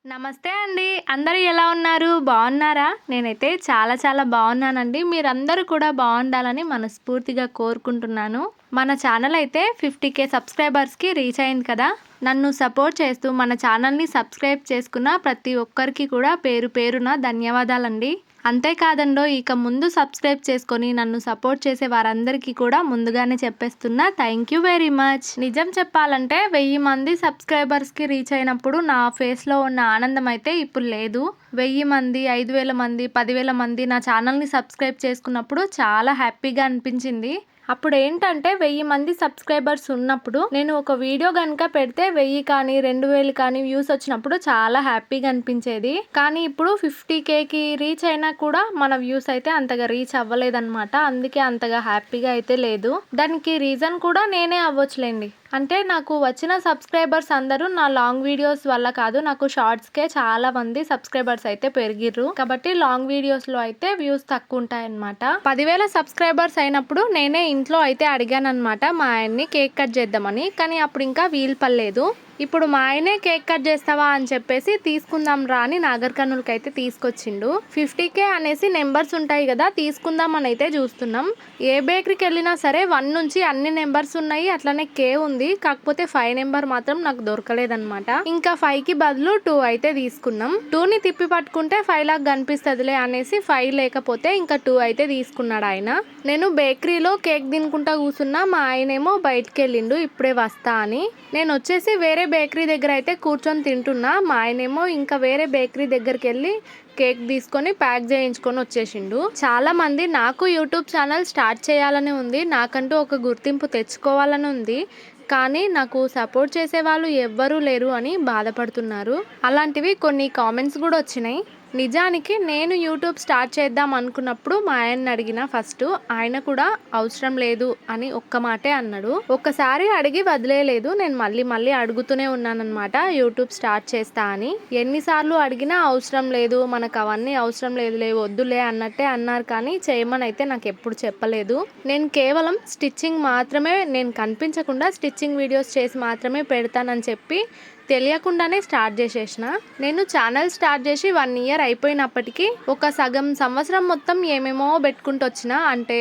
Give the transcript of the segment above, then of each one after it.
నమస్తే అండి. అందరూ ఎలా ఉన్నారు? బాగున్నారా? నేనైతే చాలా బాగున్నానండి. మీరందరూ కూడా బాగుండాలని మనస్ఫూర్తిగా కోరుకుంటున్నాను. మన ఛానల్ అయితే 50K సబ్స్క్రైబర్స్‌కి రీచ్ అయింది కదా! నన్ను సపోర్ట్ చేస్తూ మన ఛానల్‌ని సబ్స్క్రైబ్ చేసుకున్న ప్రతి ఒక్కరికి కూడా పేరు పేరున ధన్యవాదాలండి. అంతేకాదండోయ్, ఇక ముందు సబ్స్క్రైబ్ చేసుకొని నన్ను సపోర్ట్ చేసే వారందరికీ కూడా ముందుగానే చెప్పేస్తున్నా థ్యాంక్ యూ వెరీ మచ్. నిజం చెప్పాలంటే 1000 మంది సబ్స్క్రైబర్స్‌కి రీచ్ అయినప్పుడు నా ఫేస్‌లో ఉన్న ఆనందం అయితే ఇప్పుడు లేదు. 1000 మంది, 5000 మంది, 10,000 మంది నా ఛానల్‌ని సబ్స్క్రైబ్ చేసుకున్నప్పుడు చాలా హ్యాపీగా అనిపించింది. అప్పుడేంటంటే 1000 మంది సబ్స్క్రైబర్స్ ఉన్నప్పుడు నేను ఒక వీడియో గనుక పెడితే 1000 కానీ 2000 కానీ వ్యూస్ వచ్చినప్పుడు చాలా హ్యాపీగా అనిపించేది. కానీ ఇప్పుడు 50Kకి రీచ్ అయినా కూడా మన వ్యూస్ అయితే అంతగా రీచ్ అవ్వలేదన్నమాట. అందుకే అంతగా హ్యాపీగా అయితే లేదు. దానికి రీజన్ కూడా నేనే అవ్వచ్చులేండి. అంటే నాకు వచ్చిన సబ్స్క్రైబర్స్ అందరూ నా లాంగ్ వీడియోస్ వల్ల కాదు, నాకు షార్ట్స్కే చాలా మంది సబ్స్క్రైబర్స్ అయితే పెరిగిర్రు. కాబట్టి లాంగ్ వీడియోస్లో అయితే వ్యూస్ తక్కువ ఉంటాయన్నమాట. 10,000 సబ్స్క్రైబర్స్ అయినప్పుడు నేనే ఇంట్లో అయితే అడిగానన్నమాట మా ఆయన్ని కేక్ కట్ చేద్దామని. కానీ అప్పుడు ఇంకా వీలు పడలేదు. ఇప్పుడు మా ఆయనే కేక్ కట్ చేస్తావా అని చెప్పేసి తీసుకుందాం రా అని నాగర్ కర్నూలుకి అయితే తీసుకొచ్చిండు. 50K అనేసి నెంబర్స్ ఉంటాయి కదా, తీసుకుందాం అని అయితే చూస్తున్నాం. ఏ బేకరీకి వెళ్ళినా సరే 1 నుంచి అన్ని నెంబర్స్ ఉన్నాయి, అట్లనే K ఉంది. కాకపోతే 5 నెంబర్ మాత్రం నాకు దొరకలేదన్నమాట. ఇంకా 5కి బదులు 2 అయితే తీసుకున్నాం. 2ని తిప్పి పట్టుకుంటే 5 లాగా కనిపిస్తుందిలే అనేసి 5 లేకపోతే ఇంకా 2 అయితే తీసుకున్నాడు ఆయన. నేను బేకరీలో కేక్ తినుకుంటా కూర్చున్నా, మా ఆయనేమో బయటికి వెళ్ళిండు ఇప్పుడే వస్తా అని. నేను వచ్చేసి వేరే బేకరీ దగ్గర అయితే కూర్చొని తింటున్నా. మా ఆయనేమో ఇంకా వేరే బేకరీ దగ్గరికి వెళ్ళి కేక్ తీసుకొని ప్యాక్ చేయించుకొని వచ్చేసిండు. చాలా మంది నాకు యూట్యూబ్ ఛానల్ స్టార్ట్ చేయాలని ఉంది, నాకంటూ ఒక గుర్తింపు తెచ్చుకోవాలని ఉంది, కానీ నాకు సపోర్ట్ చేసే వాళ్ళు ఎవ్వరూ లేరు అని బాధపడుతున్నారు. అలాంటివి కొన్ని కామెంట్స్ కూడా వచ్చినాయి. నిజానికి నేను యూట్యూబ్ స్టార్ట్ చేద్దాం అనుకున్నప్పుడు మా ఆయన్ని అడిగిన ఫస్ట్, ఆయన కూడా అవసరం లేదు అని ఒక్క మాటే అన్నాడు. ఒక్కసారి అడిగి వదిలేయలేదు, నేను మళ్ళీ అడుగుతూనే ఉన్నానన్నమాట యూట్యూబ్ స్టార్ట్ చేస్తా అని. ఎన్నిసార్లు అడిగినా అవసరం లేదు, మనకు అవన్నీ అవసరం లేదులే వద్దులే అన్నట్టే అన్నారు, కానీ చేయమని అయితే నాకు ఎప్పుడు చెప్పలేదు. నేను కేవలం స్టిచ్చింగ్ మాత్రమే, నేను కనిపించకుండా స్టిచ్చింగ్ వీడియోస్ చేసి మాత్రమే పెడతానని చెప్పి తెలియకుండానే స్టార్ట్ చేసేసిన. నేను ఛానల్ స్టార్ట్ చేసి 1 ఇయర్ అయిపోయినప్పటికీ ఒక సగం సంవత్సరం మొత్తం ఏమేమో పెట్టుకుంటూ వచ్చిన. అంటే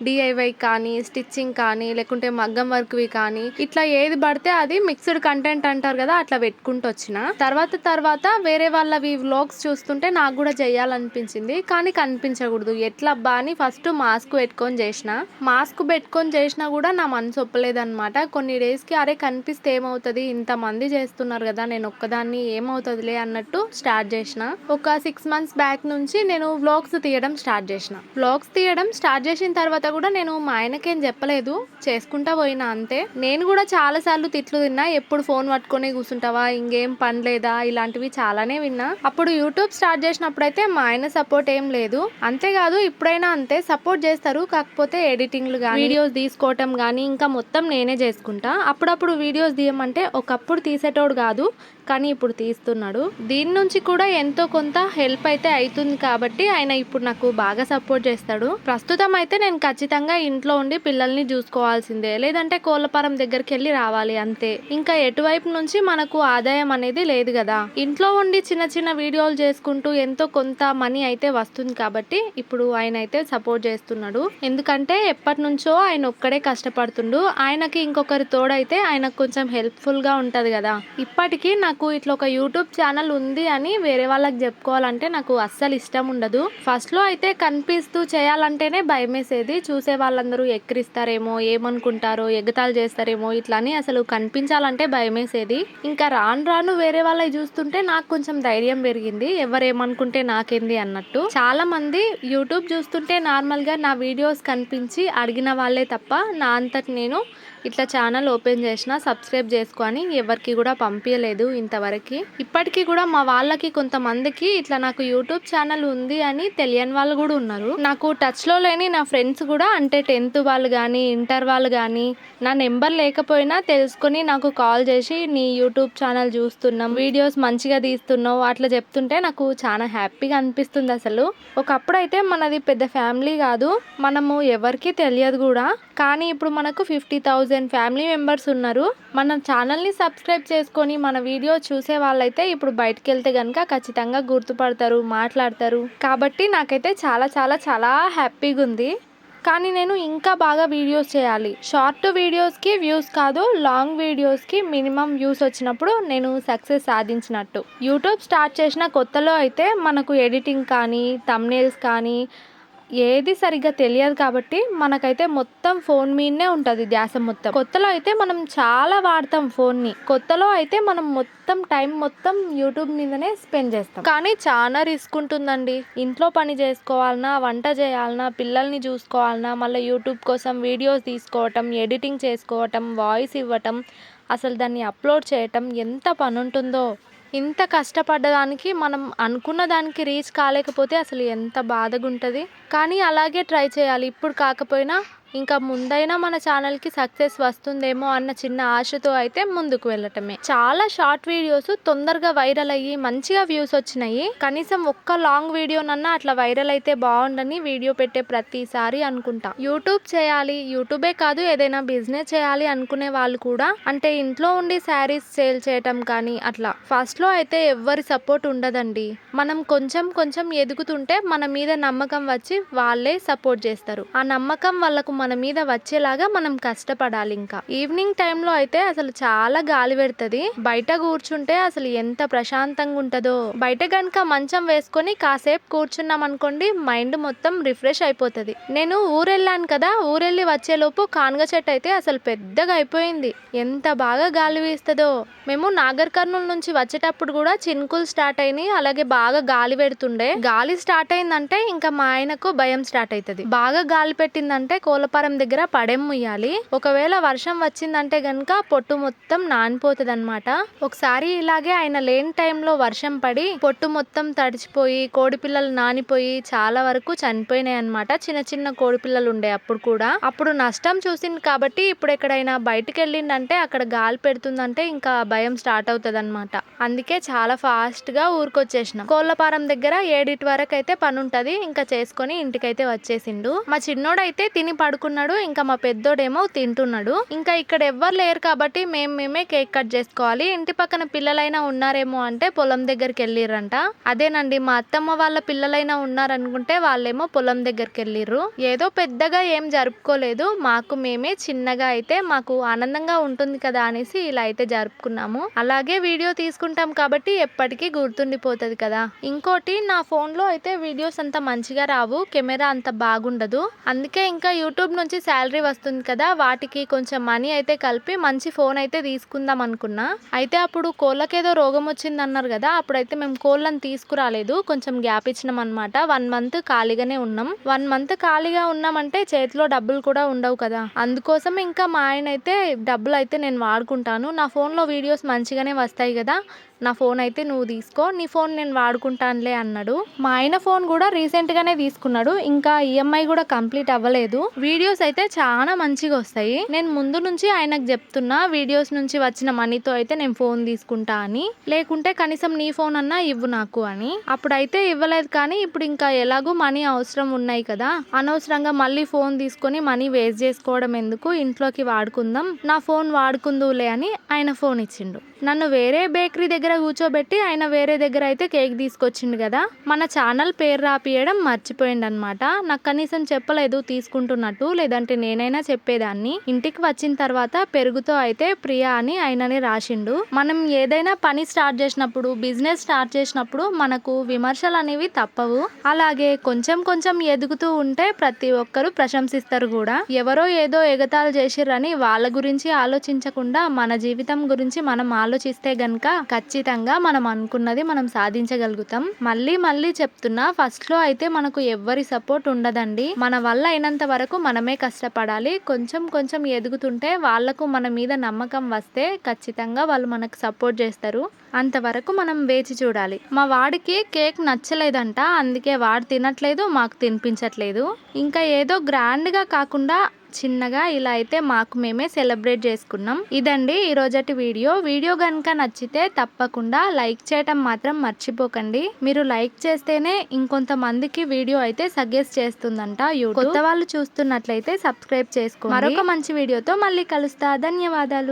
డిఐవై కానీ, స్టిచ్చింగ్ కానీ, లేకుంటే మగ్గం వర్క్వి కానీ, ఇట్లా ఏది పడితే అది మిక్స్డ్ కంటెంట్ అంటారు కదా, అట్లా పెట్టుకుంటూ వచ్చిన. తర్వాత వేరే వాళ్ళవి వ్లాగ్స్ చూస్తుంటే నాకు కూడా చేయాలనిపించింది, కానీ కనిపించకూడదు ఎట్లబ్బా అని ఫస్ట్ మాస్క్ పెట్టుకొని చేసినా కూడా నా మనసు ఒప్పలేదన్నమాట. కొన్ని డేస్కి అరే కనిపిస్తే ఏమవుతుంది, ఇంతమంది చేస్తున్నారు కదా, నేను ఒక్కదాన్ని ఏమవుతుందిలే అన్నట్టు స్టార్ట్ చేసిన. ఒక 6 months బ్యాక్ నుంచి నేను వ్లాగ్స్ తీయడం స్టార్ట్ చేసిన తర్వాత కూడా నేను మా ఆయనకేం చెప్పలేదు, చేసుకుంటా పోయినా అంతే. నేను కూడా చాలా సార్లు తిట్లు తిన్నా, ఎప్పుడు ఫోన్ పట్టుకొని కూర్చుంటావా, ఇంకేం పని లేదా, ఇలాంటివి చాలానే విన్నా. అప్పుడు యూట్యూబ్ స్టార్ట్ చేసినప్పుడు అయితే మా ఆయన సపోర్ట్ ఏం లేదు. అంతేకాదు ఇప్పుడైనా అంతే, సపోర్ట్ చేస్తారు, కాకపోతే ఎడిటింగ్లు కానీ, వీడియోస్ తీసుకోవటం కానీ ఇంకా మొత్తం నేనే చేసుకుంటా. అప్పుడప్పుడు వీడియోస్ తీయమంటే ఒకప్పుడు తీసేటోడు కాదు, కానీ ఇప్పుడు తీస్తున్నాడు. దీని నుంచి కూడా ఎంతో కొంత హెల్ప్ అయితే అవుతుంది కాబట్టి ఆయన ఇప్పుడు నాకు బాగా సపోర్ట్ చేస్తాడు. ప్రస్తుతం అయితే నేను ఖచ్చితంగా ఇంట్లో ఉండి పిల్లల్ని చూసుకోవాల్సిందే, లేదంటే కోళ్ళపారం దగ్గరికి వెళ్ళి రావాలి అంతే. ఇంకా ఎటువైపు నుంచి మనకు ఆదాయం అనేది లేదు కదా. ఇంట్లో ఉండి చిన్న వీడియోలు చేసుకుంటూ ఎంతో కొంత మనీ అయితే వస్తుంది కాబట్టి ఇప్పుడు ఆయన అయితే సపోర్ట్ చేస్తున్నాడు. ఎందుకంటే ఎప్పటి నుంచో ఆయన ఒక్కడే కష్టపడుతుండు, ఆయనకి ఇంకొకరి తోడైతే ఆయనకు కొంచెం హెల్ప్ఫుల్ గా ఉంటది కదా. ఇప్పటికీ నాకు ఇట్లా ఒక యూట్యూబ్ ఛానల్ ఉంది అని వేరే వాళ్ళకి చెప్పుకోవాలంటే నాకు అస్సలు ఇష్టం ఉండదు. ఫస్ట్ లో అయితే కనిపిస్తూ చేయాలంటేనే భయమేసేది, చూసే వాళ్ళందరూ ఎక్కిరిస్తారేమో, ఏమనుకుంటారో, ఎగతాళి చేస్తారేమో ఇట్లా అని అసలు కనిపించాలంటే భయమేసేది. ఇంకా రాను వేరే వాళ్ళని చూస్తుంటే నాకు కొంచెం ధైర్యం పెరిగింది, ఎవరేమనుకుంటే నాకేంది అన్నట్టు. చాలా మంది యూట్యూబ్ చూస్తుంటే నార్మల్ గా నా వీడియోస్ కనిపించి అడిగిన వాళ్ళే తప్ప నా అంతటి నేను ఇట్లా ఛానల్ ఓపెన్ చేసిన సబ్స్క్రైబ్ చేసుకొని ఎవరికి కూడా పంపించలేదు ఇంతవరకు. ఇప్పటికీ కూడా మా వాళ్ళకి కొంతమందికి ఇట్లా నాకు యూట్యూబ్ ఛానల్ ఉంది అని తెలియని వాళ్ళు కూడా ఉన్నారు. నాకు టచ్ లో లేని నా ఫ్రెండ్స్ కూడా, అంటే 10th వాళ్ళు కానీ, ఇంటర్ వాళ్ళు కానీ, నా నెంబర్ లేకపోయినా తెలుసుకొని నాకు కాల్ చేసి నీ యూట్యూబ్ ఛానల్ చూస్తున్నాం, వీడియోస్ మంచిగా తీస్తున్నావు అట్లా చెప్తుంటే నాకు చాలా హ్యాపీగా అనిపిస్తుంది. అసలు ఒకప్పుడు అయితే మనది పెద్ద ఫ్యామిలీ కాదు, మనము ఎవరికి తెలియదు కూడా, కానీ ఇప్పుడు మనకు 50,000 1000 ఫ్యామిలీ మెంబర్స్ ఉన్నారు. మన ఛానల్ని సబ్స్క్రైబ్ చేసుకొని మన వీడియో చూసే వాళ్ళైతే ఇప్పుడు బయటకు వెళ్తే కనుక ఖచ్చితంగా గుర్తుపడతారు, మాట్లాడతారు. కాబట్టి నాకైతే చాలా చాలా చాలా హ్యాపీగా ఉంది. కానీ నేను ఇంకా బాగా వీడియోస్ చేయాలి. షార్ట్ వీడియోస్కి వ్యూస్ కాదు, లాంగ్ వీడియోస్కి మినిమం వ్యూస్ వచ్చినప్పుడు నేను సక్సెస్ సాధించినట్టు. యూట్యూబ్ స్టార్ట్ చేసిన కొత్తలో అయితే మనకు ఎడిటింగ్ కానీ, థంబ్నెయిల్స్ కానీ ఏది సరిగ్గా తెలియదు కాబట్టి మనకైతే మొత్తం ఫోన్ మీదనే ఉంటుంది ధ్యాస మొత్తం. కొత్తలో అయితే మనం చాలా వాడతాం ఫోన్ని. కొత్తలో అయితే మనం మొత్తం టైం మొత్తం యూట్యూబ్ మీదనే స్పెండ్ చేస్తాం. కానీ చాలా రిస్క్ ఉంటుందండి. ఇంట్లో పని చేసుకోవాలన్నా, వంట చేయాలన్నా, పిల్లల్ని చూసుకోవాలన్నా, మళ్ళీ యూట్యూబ్ కోసం వీడియోస్ తీసుకోవటం, ఎడిటింగ్ చేసుకోవటం, వాయిస్ ఇవ్వటం, అసలు దాన్ని అప్లోడ్ చేయటం ఎంత పని ఉంటుందో. ఇంత కష్టపడ్డదానికి మనం అనుకున్న దానికి రీచ్ కాలేకపోతే అసలు ఎంత బాధగా ఉంటుంది. కానీ అలాగే ట్రై చేయాలి. ఇప్పుడు కాకపోయినా ఇంకా ముందైనా మన ఛానల్కి సక్సెస్ వస్తుందేమో అన్న చిన్న ఆశతో అయితే ముందుకు వెళ్ళటమే. చాలా షార్ట్ వీడియోస్ తొందరగా వైరల్ అయ్యి మంచిగా వ్యూస్ వచ్చినాయి. కనీసం ఒక్క లాంగ్ వీడియోనన్నా అట్లా వైరల్ అయితే బాగుండని వీడియో పెట్టే ప్రతిసారి అనుకుంటా. యూట్యూబ్ చేయాలి, యూట్యూబే కాదు ఏదైనా బిజినెస్ చేయాలి అనుకునే వాళ్ళు కూడా, అంటే ఇంట్లో ఉండి శారీస్ సేల్ చేయటం కానీ అట్లా ఫస్ట్లో అయితే ఎవ్వరి సపోర్ట్ ఉండదండి. మనం కొంచెం కొంచెం ఎదుగుతుంటే మన మీద నమ్మకం వచ్చి వాళ్ళే సపోర్ట్ చేస్తారు. ఆ నమ్మకం వాళ్ళకు మన మీద వచ్చేలాగా మనం కష్టపడాలి. ఇంకా ఈవినింగ్ టైంలో అయితే అసలు చాలా గాలి పెడుతుంది. బయట కూర్చుంటే అసలు ఎంత ప్రశాంతంగా ఉంటుందో. బయట గనుక మంచం వేసుకొని కాసేపు కూర్చున్నాం అనుకోండి, మైండ్ మొత్తం రిఫ్రెష్ అయిపోతుంది. నేను ఊరెళ్ళాను కదా, ఊరెళ్ళి వచ్చేలోపు కానుగ చెట్టు అయితే అసలు పెద్దగా అయిపోయింది. ఎంత బాగా గాలి వీస్తుందో. మేము నాగర్ కర్నూల్ నుంచి వచ్చేటప్పుడు కూడా చినుకులు స్టార్ట్ అయినాయి. అలాగే బాగా గాలి పెడుతుండే. గాలి స్టార్ట్ అయిందంటే ఇంకా మా ఆయనకు భయం స్టార్ట్ అవుతుంది. బాగా గాలి పెట్టిందంటే కోలపారం దగ్గర పడెం ముయ్యాలి. ఒకవేళ వర్షం వచ్చిందంటే గనుక పొట్టు మొత్తం నానిపోతుంది అనమాట. ఒకసారి ఇలాగే ఆయన లేని టైంలో వర్షం పడి పొట్టు మొత్తం తడిచిపోయి కోడిపిల్లలు నానిపోయి చాలా వరకు చనిపోయినాయి అనమాట. చిన్న చిన్న కోడిపిల్లలు ఉండే అప్పుడు కూడా. అప్పుడు నష్టం చూసింది కాబట్టి ఇప్పుడు ఎక్కడైనా బయటికి వెళ్ళిందంటే అక్కడ గాలి పెడుతుందంటే ఇంకా భయం స్టార్ట్ అవుతుంది అనమాట. అందుకే చాలా ఫాస్ట్ గా ఊరికొచ్చేసినాం. కోళ్లపారం దగ్గర 7 వరకు అయితే పని ఉంటది. ఇంకా చేసుకొని ఇంటికైతే వచ్చేసిండు. మా చిన్నోడైతే తిని పడుకున్నాడు. ఇంకా మా పెద్దోడేమో తింటున్నాడు. ఇంకా ఇక్కడ ఎవ్వరు లేరు కాబట్టి మేమే కేక్ కట్ చేసుకోవాలి. ఇంటి పక్కన పిల్లలైనా ఉన్నారేమో అంటే పొలం దగ్గరికి వెళ్ళిర్రంట. అదేనండి, మా అత్తమ్మ వాళ్ళ పిల్లలైనా ఉన్నారనుకుంటే వాళ్ళేమో పొలం దగ్గరికి వెళ్ళిర్రు. ఏదో పెద్దగా ఏం జరుపుకోలేదు. మాకు మేమే చిన్నగా అయితే మాకు ఆనందంగా ఉంటుంది కదా అనేసి ఇలా అయితే జరుపుకున్నాము. అలాగే వీడియో తీసుకుంటాం కాబట్టి ఎప్పటికీ గుర్తుండిపోతుంది కదా. ఇంకోటి, నా ఫోన్ లో అయితే వీడియోస్ అంత మంచిగా రావు, కెమెరా అంత బాగుండదు. అందుకే ఇంకా యూట్యూబ్ నుంచి శాలరీ వస్తుంది కదా, వాటికి కొంచెం మనీ అయితే కలిపి మంచి ఫోన్ అయితే తీసుకుందాం అనుకున్నా. అయితే అప్పుడు కోళ్ళకేదో రోగం వచ్చింది అన్నారు కదా, అప్పుడైతే మేము కోళ్ళని తీసుకురాలేదు. కొంచెం గ్యాప్ ఇచ్చినాం అనమాట. 1 మంత్ ఖాళీగానే ఉన్నాం. 1 మంత్ ఖాళీగా ఉన్నామంటే చేతిలో డబ్బులు కూడా ఉండవు కదా. అందుకోసం ఇంకా మా ఆయన అయితే డబ్బులు అయితే నేను వాడుకుంటాను, నా ఫోన్లో వీడియోస్ మంచిగానే వస్తాయి కదా, నా ఫోన్ అయితే నువ్వు తీసుకో, నీ ఫోన్ నేను వాడుకుంటానులే అన్నాడు. మా ఆయన ఫోన్ కూడా రీసెంట్ గానే తీసుకున్నాడు. ఇంకా ఈఎంఐ కూడా కంప్లీట్ అవ్వలేదు. వీడియోస్ అయితే చాలా మంచిగా వస్తాయి. నేను ముందు నుంచి ఆయనకు చెప్తున్నా, వీడియోస్ నుంచి వచ్చిన మనీతో అయితే నేను ఫోన్ తీసుకుంటా అని, లేకుంటే కనీసం నీ ఫోన్ అన్నా ఇవ్వు నాకు అని. అప్పుడైతే ఇవ్వలేదు. కానీ ఇప్పుడు ఇంకా ఎలాగో మనీ అవసరం ఉన్నాయి కదా, అనవసరంగా మళ్ళీ ఫోన్ తీసుకొని మనీ వేస్ట్ చేసుకోవడం ఎందుకు, ఇంట్లోకి వాడుకుందాం, నా ఫోన్ వాడుకుందులే అని ఆయన ఫోన్ ఇచ్చిండు. నన్ను వేరే బేకరీ దగ్గర కూర్చోబెట్టి ఆయన వేరే దగ్గర అయితే కేక్ తీసుకొచ్చిండు కదా. మన ఛానల్ పేరు రాపియడం మర్చిపోయిండు అనమాట. నాకు కనీసం చెప్పలేదు తీసుకుంటున్నట్టు, లేదంటే నేనైనా చెప్పేదాన్ని. ఇంటికి వచ్చిన తర్వాత పెరుగుతో అయితే ప్రియా అని ఆయననే రాసిండు. మనం ఏదైనా పని స్టార్ట్ చేసినప్పుడు, బిజినెస్ స్టార్ట్ చేసినప్పుడు మనకు విమర్శలు అనేవి తప్పవు. అలాగే కొంచెం కొంచెం ఎదుగుతూ ఉంటే ప్రతి ఒక్కరు ప్రశంసిస్తారు కూడా. ఎవరో ఏదో ఎగతాళి చేసిర్రని వాళ్ళ గురించి ఆలోచించకుండా మన జీవితం గురించి మనం ఆలోచిస్తే గనక ఖచ్చితంగా మనం అనుకున్నది మనం సాధించగలుగుతాం. మళ్ళీ చెప్తున్నా, ఫస్ట్ లో అయితే మనకు ఎవ్వరి సపోర్ట్ ఉండదండి. మన వల్ల అయినంత వరకు మనమే కష్టపడాలి. కొంచెం కొంచెం ఎదుగుతుంటే వాళ్లకు మన మీద నమ్మకం వస్తే ఖచ్చితంగా వాళ్ళు మనకు సపోర్ట్ చేస్తారు. అంతవరకు మనం వేచి చూడాలి. మా వాడికి కేక్ నచ్చలేదంట, అందుకే వాడు తినట్లేదు, మాకు తినిపించట్లేదు. ఇంకా ఏదో గ్రాండ్ గా కాకుండా చిన్నగా ఇలా అయితే మాకు మేమే సెలబ్రేట్ చేసుకున్నాం. ఇదండి ఈ రోజటి వీడియో కనుక నచ్చితే తప్పకుండా లైక్ చేయటం మాత్రం మర్చిపోకండి. మీరు లైక్ చేస్తేనే ఇంకొంతమందికి వీడియో అయితే సజెస్ట్ చేస్తుందంట యూట్యూబ్. కొత్త వాళ్ళు చూస్తున్నట్లయితే సబ్స్క్రైబ్ చేసుకోండి. మరొక మంచి వీడియోతో మళ్ళీ కలుస్తా. ధన్యవాదాలు.